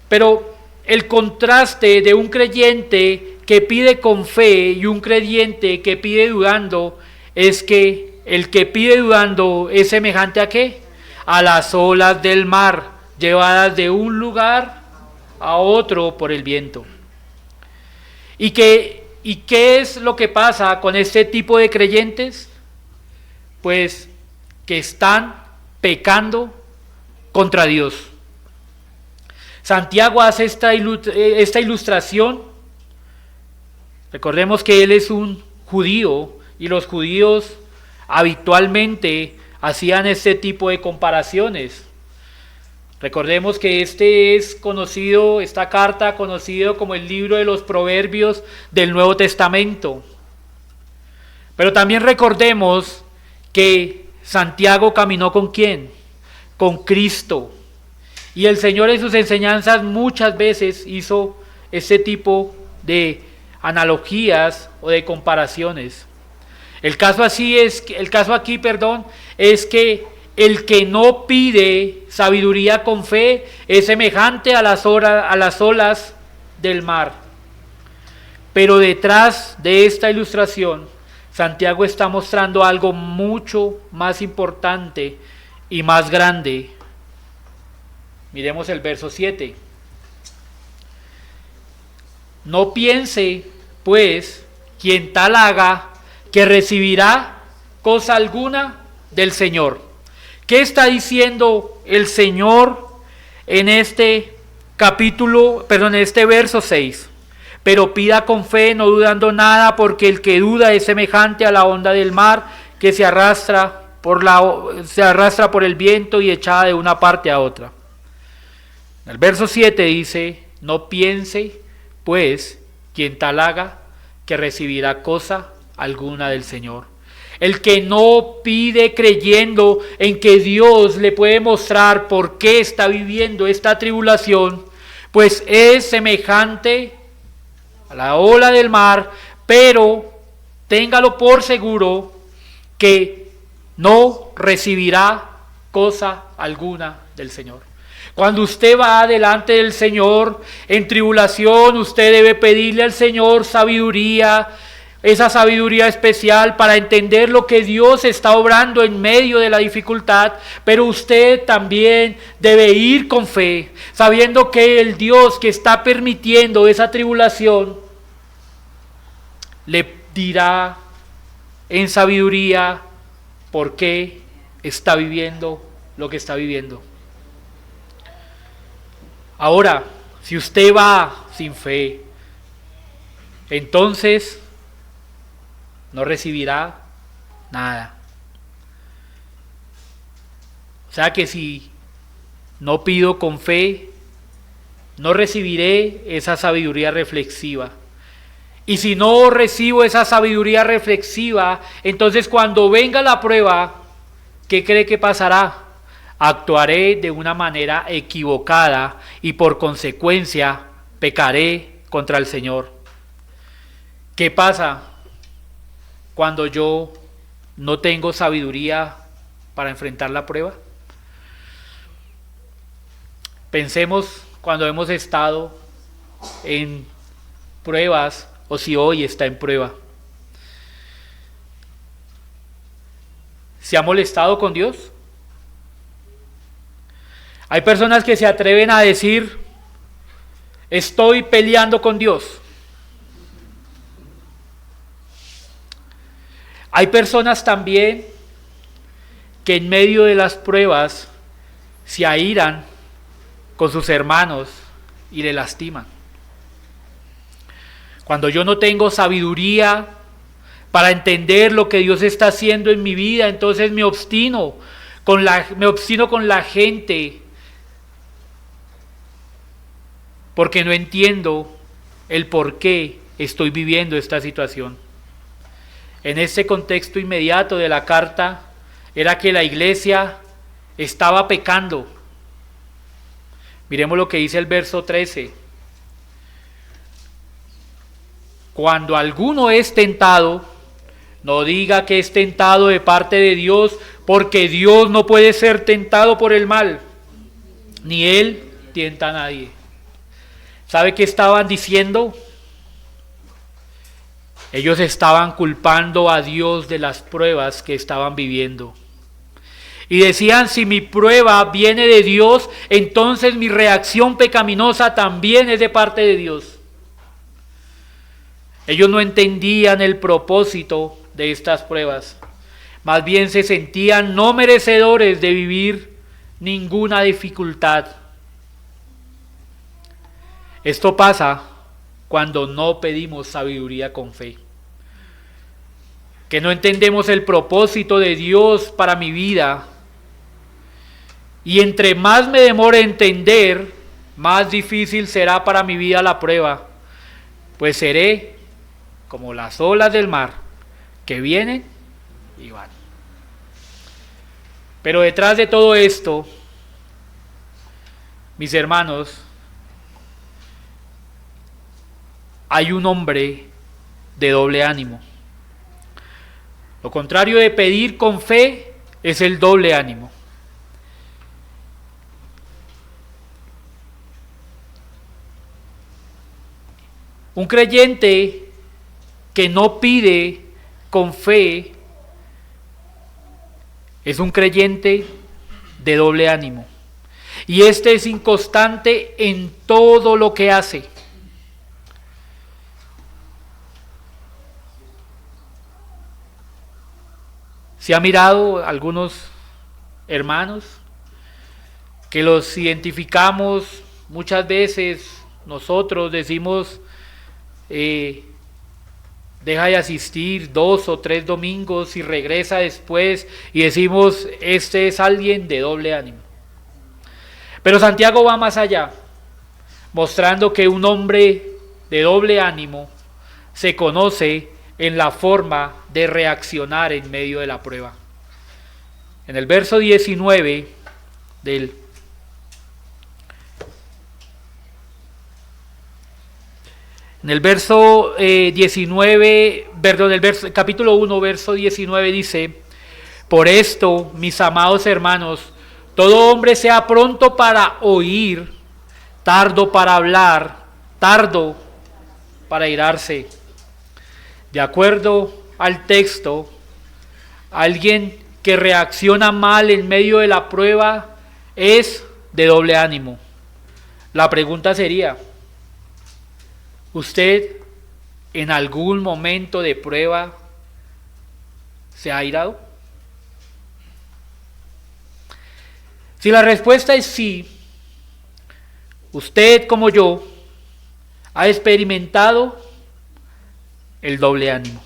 [SPEAKER 1] Pero el contraste de un creyente que pide con fe y un creyente que pide dudando es que el que pide dudando es semejante ¿a qué? A las olas del mar, llevadas de un lugar a otro por el viento. ¿Y qué es lo que pasa con este tipo de creyentes? Pues que están pecando contra Dios. Santiago hace esta ilustración. Recordemos que él es un judío y los judíos habitualmente hacían este tipo de comparaciones. Recordemos que esta carta conocido como el libro de los Proverbios del Nuevo Testamento. Pero también recordemos que Santiago caminó ¿con quién? Con Cristo. Y el Señor en sus enseñanzas muchas veces hizo este tipo de analogías o de comparaciones. El caso aquí es que el que no pide sabiduría con fe es semejante a las olas del mar. Pero detrás de esta ilustración, Santiago está mostrando algo mucho más importante y más grande. Miremos el verso 7. No piense, pues, quien tal haga, que recibirá cosa alguna del Señor. ¿Qué está diciendo el Señor en este capítulo, perdón, en este verso 6. Pero pida con fe, no dudando nada, porque el que duda es semejante a la onda del mar que se arrastra por el viento y echada de una parte a otra. El verso 7 dice: no piense, pues, quien tal haga, que recibirá cosa alguna del Señor. El que no pide creyendo en que Dios le puede mostrar por qué está viviendo esta tribulación, pues es semejante a la ola del mar, pero téngalo por seguro que no recibirá cosa alguna del Señor. Cuando usted va delante del Señor en tribulación, usted debe pedirle al Señor sabiduría, esa sabiduría especial para entender lo que Dios está obrando en medio de la dificultad, pero usted también debe ir con fe, sabiendo que el Dios que está permitiendo esa tribulación le dirá en sabiduría por qué está viviendo lo que está viviendo. Ahora, si usted va sin fe, entonces no recibirá nada. O sea que si no pido con fe, no recibiré esa sabiduría reflexiva. Y si no recibo esa sabiduría reflexiva, entonces cuando venga la prueba, ¿qué cree que pasará? Actuaré de una manera equivocada y por consecuencia pecaré contra el Señor. ¿Qué pasa cuando yo no tengo sabiduría para enfrentar la prueba? Pensemos cuando hemos estado en pruebas o si hoy está en prueba. ¿Se ha molestado con Dios? Hay personas que se atreven a decir: estoy peleando con Dios. Hay personas también que en medio de las pruebas se airan con sus hermanos y le lastiman. Cuando yo no tengo sabiduría para entender lo que Dios está haciendo en mi vida, entonces me obstino con la gente, porque no entiendo el por qué estoy viviendo esta situación. En este contexto inmediato de la carta era que la iglesia estaba pecando. Miremos lo que dice el verso 13. Cuando alguno es tentado, no diga que es tentado de parte de Dios, porque Dios no puede ser tentado por el mal, ni Él tienta a nadie. ¿Sabe qué estaban diciendo? Ellos estaban culpando a Dios de las pruebas que estaban viviendo. Y decían: si mi prueba viene de Dios, entonces mi reacción pecaminosa también es de parte de Dios. Ellos no entendían el propósito de estas pruebas. Más bien se sentían no merecedores de vivir ninguna dificultad. Esto pasa cuando no pedimos sabiduría con fe. Que no entendemos el propósito de Dios para mi vida. Y entre más me demore entender, más difícil será para mi vida la prueba. Pues seré como las olas del mar, que vienen y van. Pero detrás de todo esto, mis hermanos, hay un hombre de doble ánimo. Lo contrario de pedir con fe es el doble ánimo. Un creyente que no pide con fe es un creyente de doble ánimo. Y este es inconstante en todo lo que hace. ¿Se ha mirado algunos hermanos que los identificamos muchas veces, nosotros decimos, deja de asistir 2 o 3 domingos y regresa después y decimos, este es alguien de doble ánimo. Pero Santiago va más allá, mostrando que un hombre de doble ánimo se conoce en la forma de reaccionar en medio de la prueba. En el verso 19 del capítulo 1, verso 19 dice: por esto, mis amados hermanos, todo hombre sea pronto para oír, tardo para hablar, tardo para irarse. De acuerdo al texto, alguien que reacciona mal en medio de la prueba es de doble ánimo. La pregunta sería: ¿usted en algún momento de prueba se ha airado? Si la respuesta es sí, usted como yo ha experimentado el doble ánimo.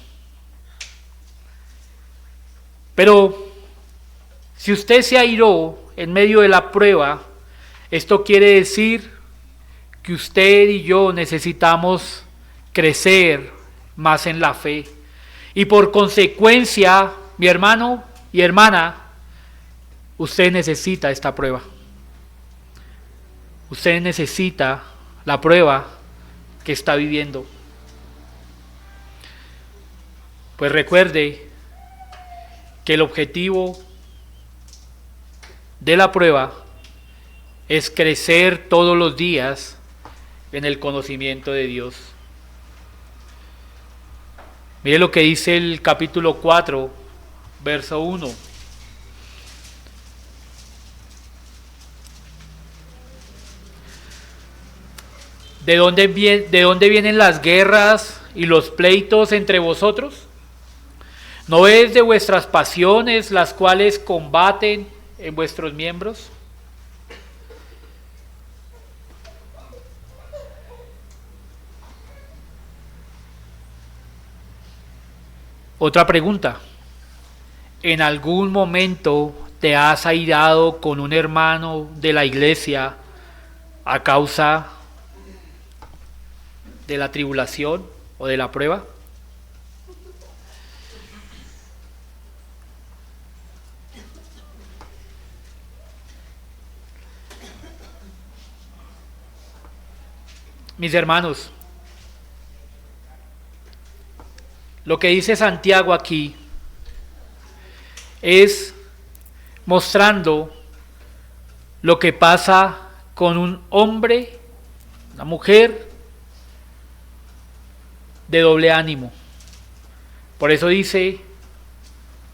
[SPEAKER 1] Pero si usted se airó en medio de la prueba, esto quiere decir que usted y yo necesitamos crecer más en la fe. Y por consecuencia, mi hermano y hermana, usted necesita esta prueba. Usted necesita la prueba que está viviendo. Pues recuerde que el objetivo de la prueba es crecer todos los días en el conocimiento de Dios. Mire lo que dice el capítulo 4, verso 1. ¿De dónde vienen las guerras y los pleitos entre vosotros? ¿No es de vuestras pasiones las cuales combaten en vuestros miembros? Otra pregunta: ¿en algún momento te has airado con un hermano de la iglesia a causa de la tribulación o de la prueba? Mis hermanos, lo que dice Santiago aquí es mostrando lo que pasa con un hombre, una mujer de doble ánimo. Por eso dice: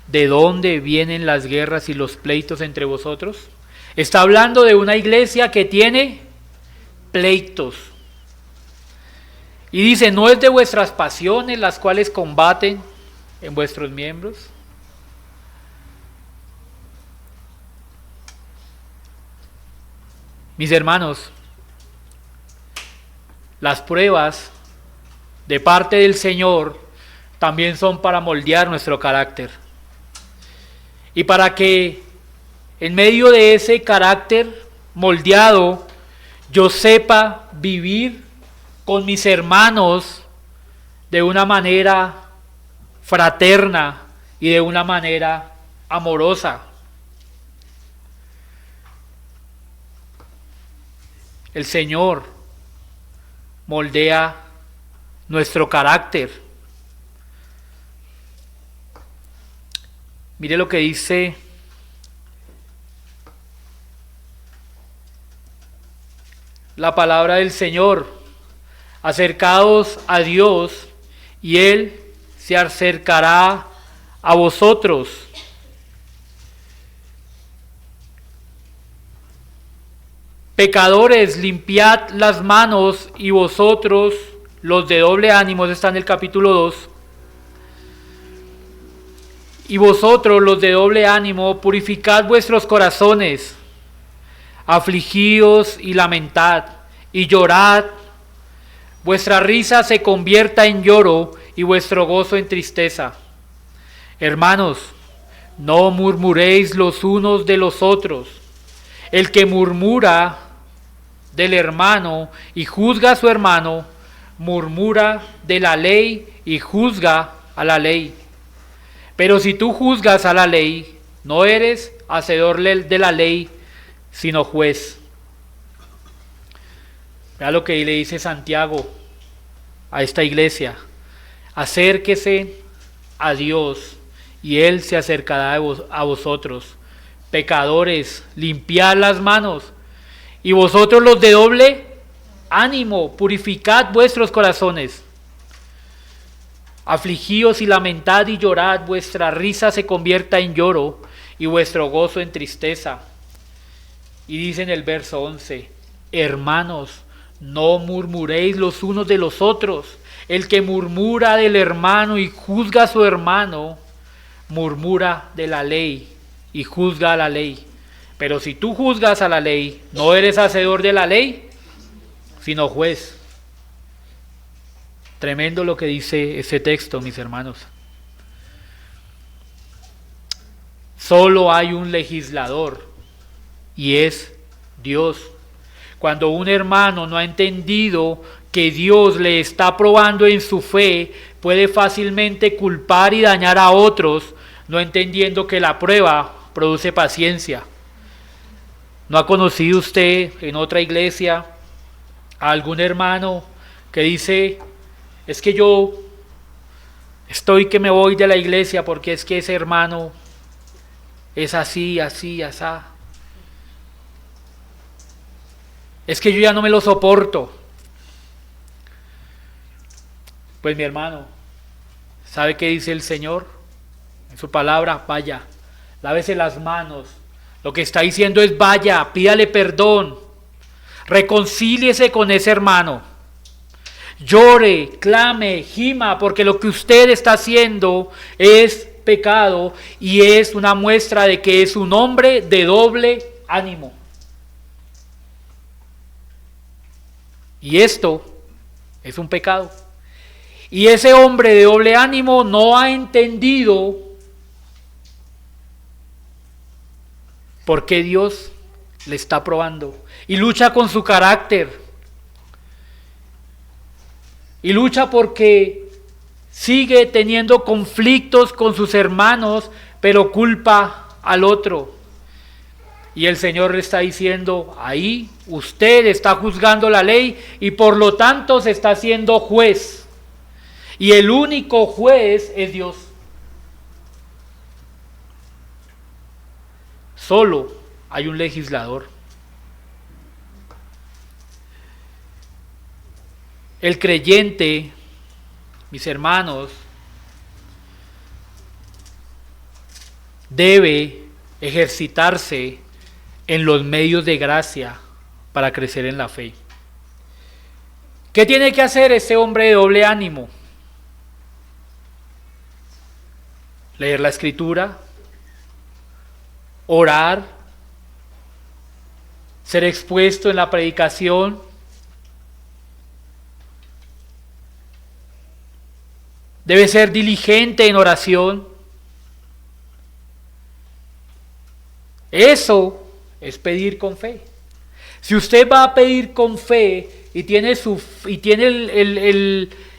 [SPEAKER 1] ¿de dónde vienen las guerras y los pleitos entre vosotros? Está hablando de una iglesia que tiene pleitos. Y dice: ¿no es de vuestras pasiones las cuales combaten en vuestros miembros? Mis hermanos, las pruebas de parte del Señor también son para moldear nuestro carácter. Y para que en medio de ese carácter moldeado yo sepa vivir con mis hermanos de una manera fraterna y de una manera amorosa. El Señor moldea nuestro carácter. Mire lo que dice la palabra del Señor: acercaos a Dios y Él se acercará a vosotros. Pecadores, limpiad las manos, y vosotros, los de doble ánimo, está en el capítulo 2. Y vosotros, los de doble ánimo, purificad vuestros corazones. Afligíos y lamentad y llorad. Vuestra risa se convierta en lloro y vuestro gozo en tristeza. Hermanos, no murmuréis los unos de los otros. El que murmura del hermano y juzga a su hermano, murmura de la ley y juzga a la ley. Pero si tú juzgas a la ley, no eres hacedor de la ley, sino juez. Vea lo que le dice Santiago a esta iglesia: acérquese a Dios y Él se acercará a vosotros. Pecadores, limpiad las manos, y vosotros los de doble ánimo, purificad vuestros corazones. Afligíos y lamentad y llorad, vuestra risa se convierta en lloro y vuestro gozo en tristeza. Y dice en el verso 11: hermanos, no murmuréis los unos de los otros. El que murmura del hermano y juzga a su hermano, murmura de la ley y juzga a la ley. Pero si tú juzgas a la ley, no eres hacedor de la ley, sino juez. Tremendo lo que dice ese texto, mis hermanos. Solo hay un legislador y es Dios. Cuando un hermano no ha entendido que Dios le está probando en su fe, puede fácilmente culpar y dañar a otros, no entendiendo que la prueba produce paciencia. ¿No ha conocido usted en otra iglesia a algún hermano que dice: es que yo estoy que me voy de la iglesia porque es que ese hermano es así, así, asá? Es que yo ya no me lo soporto. Pues mi hermano, ¿sabe qué dice el Señor? En su palabra: vaya, lávese las manos. Lo que está diciendo es: vaya, pídale perdón, reconcíliese con ese hermano, llore, clame, gima, porque lo que usted está haciendo es pecado y es una muestra de que es un hombre de doble ánimo. Y esto es un pecado. Y ese hombre de doble ánimo no ha entendido por qué Dios le está probando. Y lucha con su carácter. Y lucha porque sigue teniendo conflictos con sus hermanos, pero culpa al otro. Y el Señor le está diciendo: ahí usted está juzgando la ley y por lo tanto se está haciendo juez. Y el único juez es Dios. Solo hay un legislador. El creyente, mis hermanos, debe ejercitarse en los medios de gracia para crecer en la fe. ¿Qué tiene que hacer ese hombre de doble ánimo? Leer la Escritura, orar, ser expuesto en la predicación, debe ser diligente en oración. Eso es pedir con fe. Si usted va a pedir con fe y tiene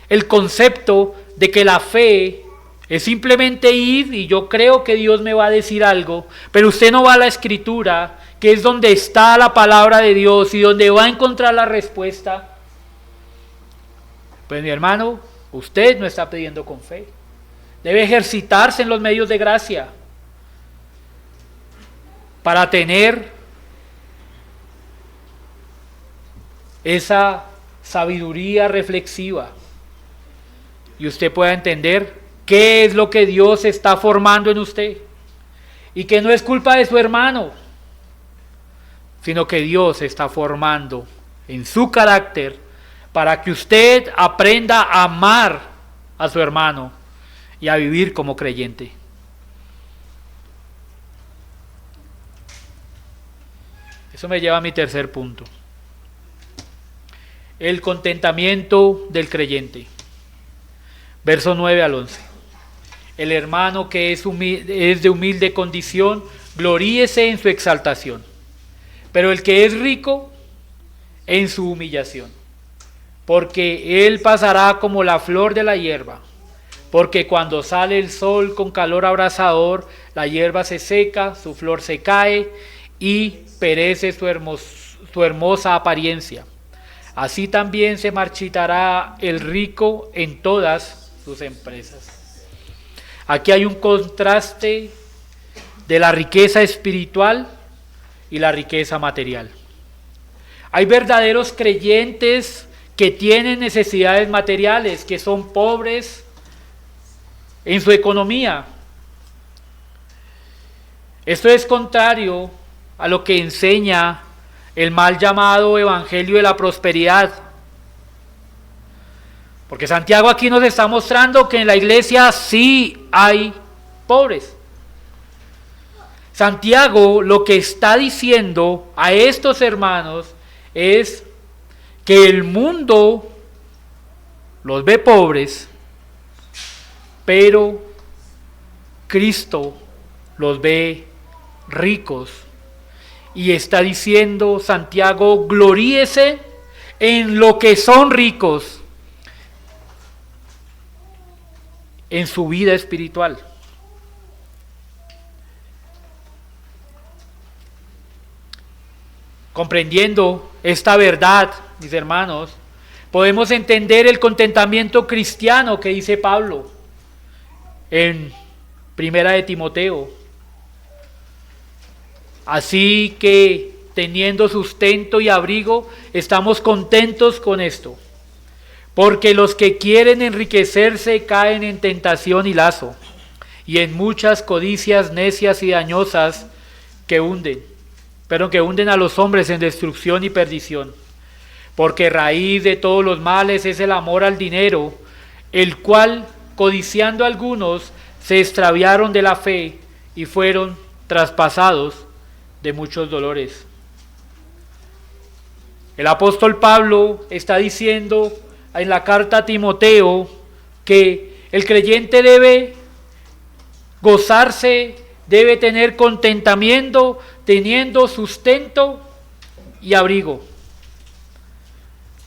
[SPEAKER 1] el concepto de que la fe es simplemente ir y yo creo que Dios me va a decir algo, pero usted no va a la Escritura, que es donde está la palabra de Dios y donde va a encontrar la respuesta, pues mi hermano, usted no está pidiendo con fe. Debe ejercitarse en los medios de gracia para tener esa sabiduría reflexiva y usted pueda entender qué es lo que Dios está formando en usted y que no es culpa de su hermano, sino que Dios está formando en su carácter para que usted aprenda a amar a su hermano y a vivir como creyente. Eso me lleva a mi tercer punto. El contentamiento del creyente. Verso 9 al 11. El hermano que es de humilde condición, gloríese en su exaltación. Pero el que es rico, en su humillación. Porque él pasará como la flor de la hierba. Porque cuando sale el sol con calor abrasador, la hierba se seca, su flor se cae y perece su hermosa apariencia. Así también se marchitará el rico en todas sus empresas. Aquí hay un contraste de la riqueza espiritual y la riqueza material. Hay verdaderos creyentes que tienen necesidades materiales, que son pobres en su economía. Esto es contrario a lo que enseña el mal llamado Evangelio de la Prosperidad. Porque Santiago aquí nos está mostrando que en la iglesia sí hay pobres. Santiago lo que está diciendo a estos hermanos es que el mundo los ve pobres, pero Cristo los ve ricos. Y está diciendo Santiago, gloríese en lo que son ricos, en su vida espiritual. Comprendiendo esta verdad, mis hermanos, podemos entender el contentamiento cristiano que dice Pablo en Primera de Timoteo. Así que, teniendo sustento y abrigo, estamos contentos con esto. Porque los que quieren enriquecerse caen en tentación y lazo, y en muchas codicias necias y dañosas que hunden a los hombres en destrucción y perdición. Porque raíz de todos los males es el amor al dinero, el cual, codiciando algunos, se extraviaron de la fe y fueron traspasados de muchos dolores. El apóstol Pablo está diciendo en la carta a Timoteo que el creyente debe gozarse, debe tener contentamiento, teniendo sustento y abrigo.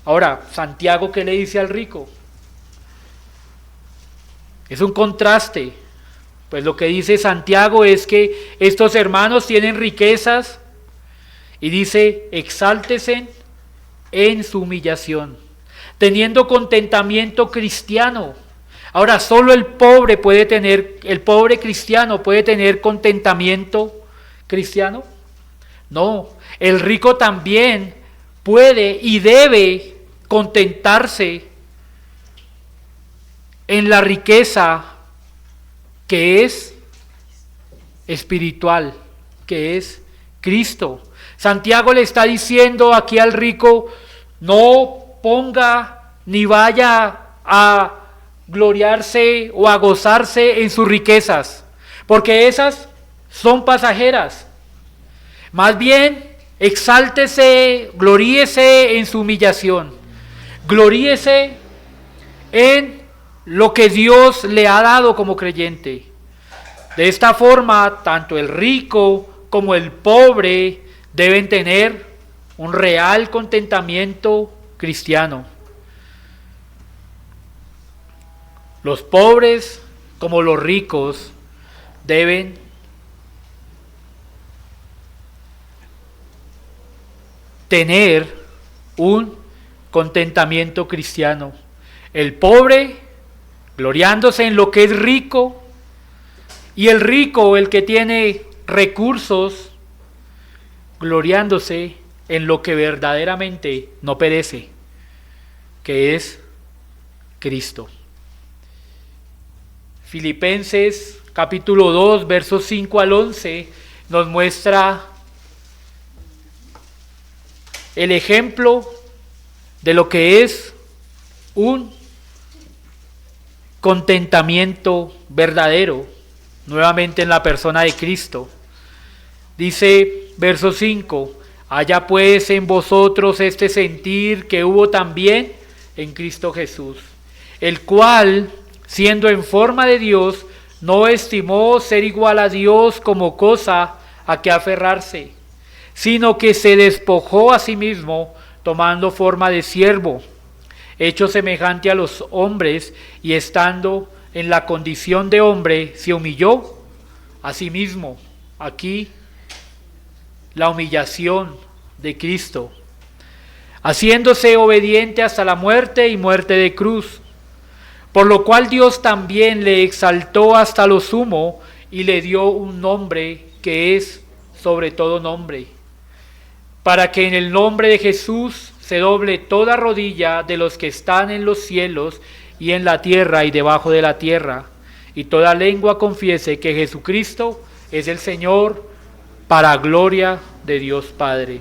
[SPEAKER 1] Ahora, Santiago, ¿qué le dice al rico? Es un contraste. Pues lo que dice Santiago es que estos hermanos tienen riquezas y dice, exáltese en su humillación, teniendo contentamiento cristiano. Ahora, solo el pobre cristiano puede tener contentamiento cristiano. No, el rico también puede y debe contentarse en la riqueza que es espiritual, que es Cristo. Santiago le está diciendo aquí al rico, no ponga ni vaya a gloriarse o a gozarse en sus riquezas, porque esas son pasajeras. Más bien, exáltese, gloríese en su humillación, gloríese en lo que Dios le ha dado como creyente. De esta forma, tanto el rico como el pobre deben tener un real contentamiento cristiano. Los pobres como los ricos deben tener un contentamiento cristiano. El pobre gloriándose en lo que es rico, y el rico, el que tiene recursos, gloriándose en lo que verdaderamente no perece, que es Cristo. Filipenses capítulo 2, versos 5 al 11, nos muestra el ejemplo de lo que es un contentamiento verdadero, nuevamente en la persona de Cristo. Dice verso 5, Haya pues en vosotros este sentir que hubo también en Cristo Jesús, el cual, siendo en forma de Dios, no estimó ser igual a Dios como cosa a que aferrarse, sino que se despojó a sí mismo, tomando forma de siervo, hecho semejante a los hombres, y estando en la condición de hombre, se humilló a sí mismo. Aquí la humillación de Cristo, haciéndose obediente hasta la muerte y muerte de cruz, por lo cual Dios también le exaltó hasta lo sumo y le dio un nombre que es sobre todo nombre, para que en el nombre de Jesús se doble toda rodilla de los que están en los cielos y en la tierra y debajo de la tierra, y toda lengua confiese que Jesucristo es el Señor, para gloria de Dios Padre.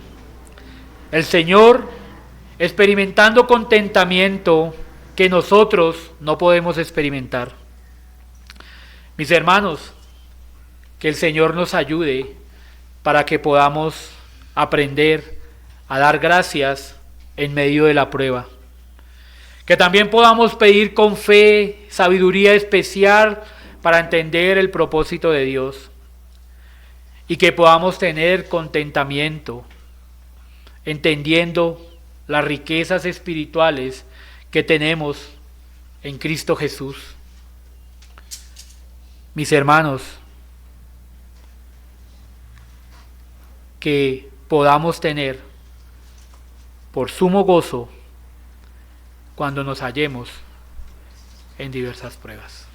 [SPEAKER 1] El Señor, experimentando contentamiento que nosotros no podemos experimentar. Mis hermanos, que el Señor nos ayude para que podamos aprender a dar gracias en medio de la prueba. Que también podamos pedir con fe sabiduría especial para entender el propósito de Dios. Y que podamos tener contentamiento, entendiendo las riquezas espirituales que tenemos en Cristo Jesús. Mis hermanos, que podamos tener por sumo gozo cuando nos hallemos en diversas pruebas.